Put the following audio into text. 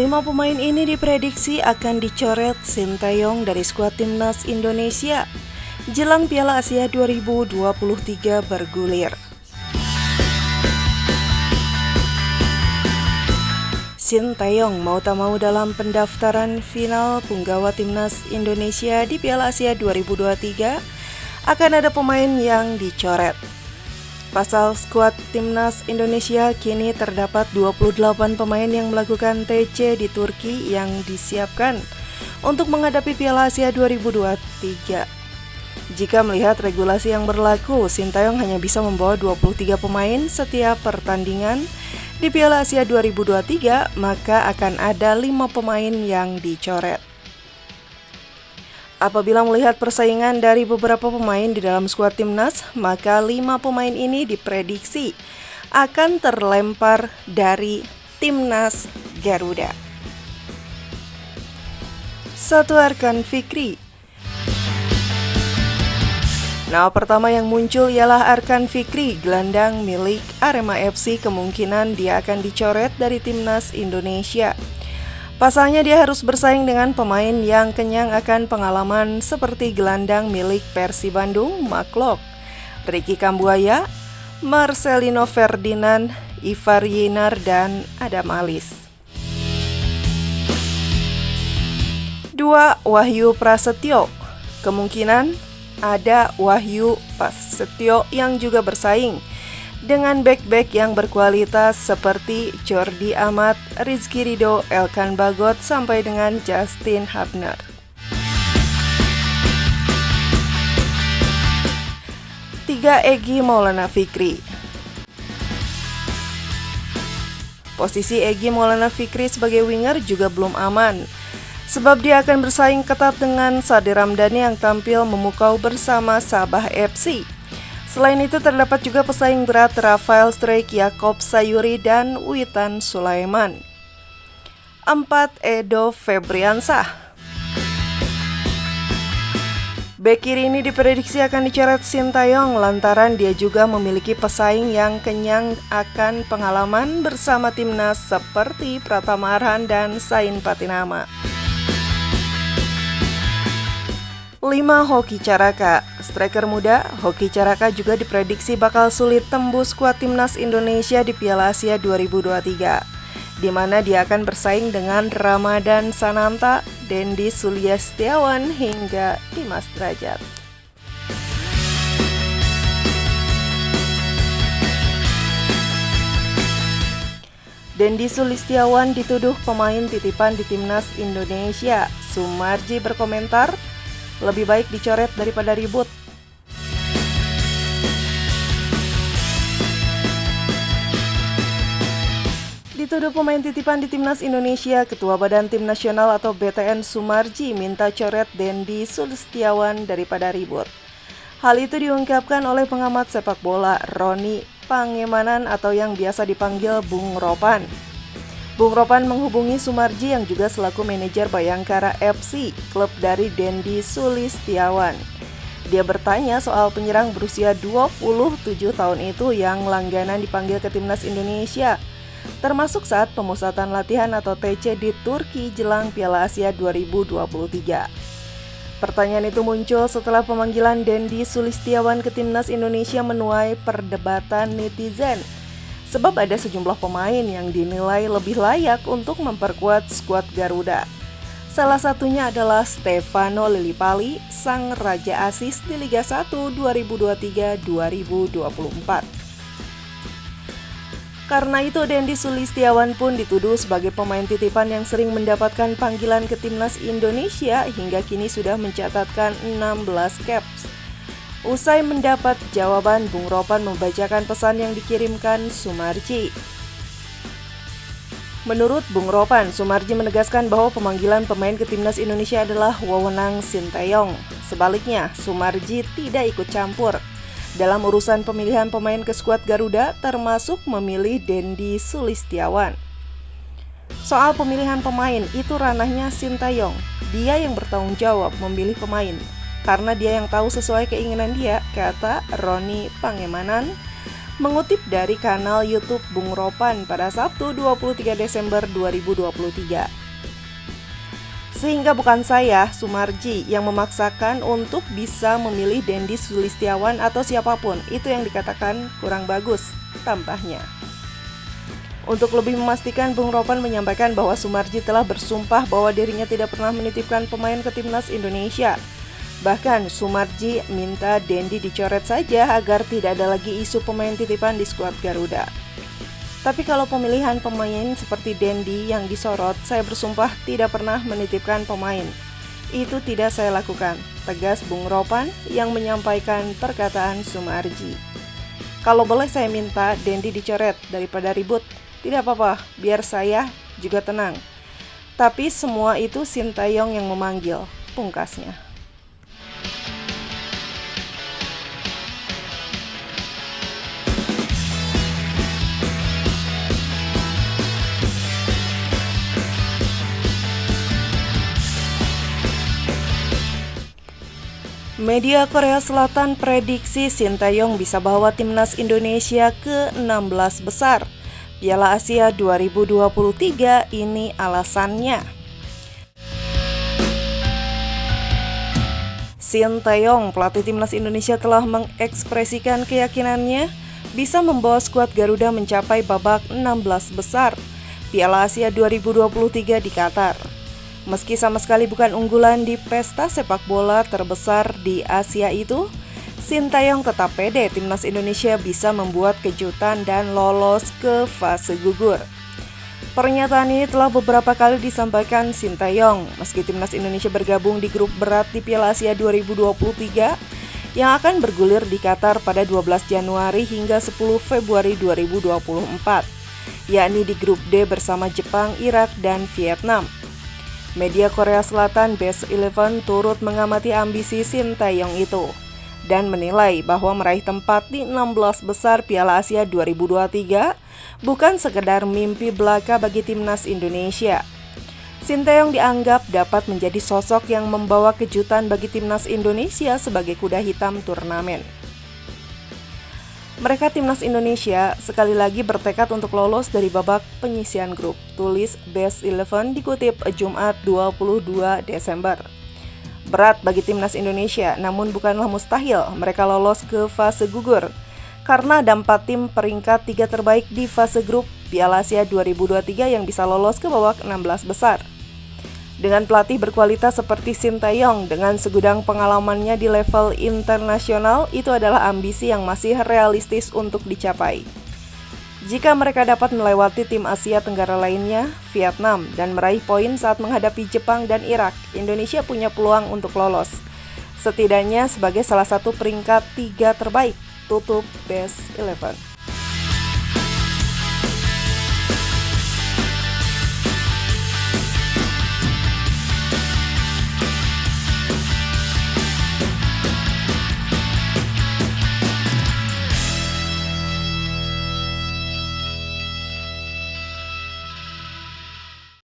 Kelima pemain ini diprediksi akan dicoret Sinteyong dari skuad timnas Indonesia jelang Piala Asia 2023 bergulir. Sinteyong mau tak mau dalam pendaftaran final punggawa timnas Indonesia di Piala Asia 2023 akan ada pemain yang dicoret. Pasal skuad timnas Indonesia kini terdapat 28 pemain yang melakukan TC di Turki yang disiapkan untuk menghadapi Piala Asia 2023. Jika melihat regulasi yang berlaku, Sinteyong hanya bisa membawa 23 pemain setiap pertandingan di Piala Asia 2023, maka akan ada 5 pemain yang dicoret. Apabila melihat persaingan dari beberapa pemain di dalam skuad timnas, maka 5 pemain ini diprediksi akan terlempar dari timnas Garuda. 1. Arkan Fikri. Nama pertama yang muncul ialah Arkan Fikri, gelandang milik Arema FC. Kemungkinan dia akan dicoret dari timnas Indonesia. Pasalnya dia harus bersaing dengan pemain yang kenyang akan pengalaman seperti gelandang milik Persib Bandung, Maklok, Ricky Kambuaya, Marcelino Ferdinand, Ivar Yenar, dan Adam Alis. 2. Wahyu Prasetyo. Kemungkinan ada Wahyu Prasetyo yang juga bersaing dengan bek-bek yang berkualitas seperti Jordi Amat, Rizky Ridho, Elkan Bagot, sampai dengan Justin Hubner. 3. Egy Maulana Fikri. Posisi Egy Maulana Fikri sebagai winger juga belum aman, sebab dia akan bersaing ketat dengan Sade Ramdhani yang tampil memukau bersama Sabah FC. Selain itu terdapat juga pesaing berat Rafael Struijk, Yaakob Sayuri, dan Witan Sulaiman. 4. Edo Febriansah. Bek kiri ini diprediksi akan dicoret Sinteyong lantaran dia juga memiliki pesaing yang kenyang akan pengalaman bersama timnas seperti Pratama Arhan dan Sain Patinama. 5. Hoki Caraka. Striker muda, Hoki Caraka juga diprediksi bakal sulit tembus skuad timnas Indonesia di Piala Asia 2023, di mana dia akan bersaing dengan Ramadan Sananta, Dendi Sulistiawan, hingga Dimas Derajat. Dendi Sulistiawan dituduh pemain titipan di timnas Indonesia. Sumarji berkomentar, lebih baik dicoret daripada ribut. Dituduh pemain titipan di timnas Indonesia, Ketua Badan Tim Nasional atau BTN Sumarji minta coret Dendi Sulistiawan daripada ribut. Hal itu diungkapkan oleh pengamat sepak bola Roni Pangemanan atau yang biasa dipanggil Bung Ropan. Bung Ropan menghubungi Sumarji yang juga selaku manajer Bayangkara FC, klub dari Dendi Sulistiawan. Dia bertanya soal penyerang berusia 27 tahun itu yang langganan dipanggil ke timnas Indonesia, termasuk saat pemusatan latihan atau TC di Turki jelang Piala Asia 2023. Pertanyaan itu muncul setelah pemanggilan Dendi Sulistiawan ke timnas Indonesia menuai perdebatan netizen. Sebab ada sejumlah pemain yang dinilai lebih layak untuk memperkuat skuad Garuda. Salah satunya adalah Stefano Lillipali, sang raja asis di Liga 1 2023-2024. Karena itu Dendi Sulistiawan pun dituduh sebagai pemain titipan yang sering mendapatkan panggilan ke timnas Indonesia hingga kini sudah mencatatkan 16 caps. Usai mendapat jawaban, Bung Ropan membacakan pesan yang dikirimkan Sumarji. Menurut Bung Ropan, Sumarji menegaskan bahwa pemanggilan pemain ke timnas Indonesia adalah wewenang Sinteyong. Sebaliknya, Sumarji tidak ikut campur dalam urusan pemilihan pemain ke skuad Garuda, termasuk memilih Dendi Sulistiawan. Soal pemilihan pemain, itu ranahnya Sinteyong. Dia yang bertanggung jawab memilih pemain, karena dia yang tahu sesuai keinginan dia, kata Roni Pangemanan Mengutip dari kanal YouTube Bung Ropan pada Sabtu 23 Desember 2023. Sehingga bukan saya, Sumarji, yang memaksakan untuk bisa memilih Dendi Sulistiawan atau siapapun. Itu yang dikatakan kurang bagus, tambahnya. Untuk lebih memastikan, Bung Ropan menyampaikan bahwa Sumarji telah bersumpah bahwa dirinya tidak pernah menitipkan pemain ke timnas Indonesia. Bahkan Sumarji minta Dendi dicoret saja agar tidak ada lagi isu pemain titipan di skuad Garuda. Tapi kalau pemilihan pemain seperti Dendi yang disorot, saya bersumpah tidak pernah menitipkan pemain. Itu tidak saya lakukan, tegas Bung Ropan yang menyampaikan perkataan Sumarji. Kalau boleh saya minta Dendi dicoret daripada ribut, tidak apa-apa, biar saya juga tenang. Tapi semua itu Sintayong yang memanggil, pungkasnya. Media Korea Selatan prediksi Sintayong bisa bawa timnas Indonesia ke 16 besar. Piala Asia 2023 ini alasannya. Sintayong, pelatih timnas Indonesia, telah mengekspresikan keyakinannya bisa membawa skuad Garuda mencapai babak 16 besar Piala Asia 2023 di Qatar. Meski sama sekali bukan unggulan di pesta sepak bola terbesar di Asia itu, Sintayong tetap pede timnas Indonesia bisa membuat kejutan dan lolos ke fase gugur. Pernyataan ini telah beberapa kali disampaikan Sintayong meski timnas Indonesia bergabung di grup berat di Piala Asia 2023 yang akan bergulir di Qatar pada 12 Januari hingga 10 Februari 2024, yakni di grup D bersama Jepang, Irak, dan Vietnam. Media Korea Selatan Best 11 turut mengamati ambisi Sintayong itu dan menilai bahwa meraih tempat di 16 besar Piala Asia 2023 bukan sekedar mimpi belaka bagi timnas Indonesia. Sintayong dianggap dapat menjadi sosok yang membawa kejutan bagi timnas Indonesia sebagai kuda hitam turnamen. Mereka timnas Indonesia sekali lagi bertekad untuk lolos dari babak penyisihan grup, tulis Best 11 dikutip Jumat 22 Desember. Berat bagi timnas Indonesia, namun bukanlah mustahil mereka lolos ke fase gugur, karena ada 4 tim peringkat 3 terbaik di fase grup Piala Asia 2023 yang bisa lolos ke babak 16 besar. Dengan pelatih berkualitas seperti Sintayong dengan segudang pengalamannya di level internasional, itu adalah ambisi yang masih realistis untuk dicapai. Jika mereka dapat melewati tim Asia Tenggara lainnya, Vietnam, dan meraih poin saat menghadapi Jepang dan Irak, Indonesia punya peluang untuk lolos. Setidaknya sebagai salah satu peringkat 3 terbaik, tutup Best 11.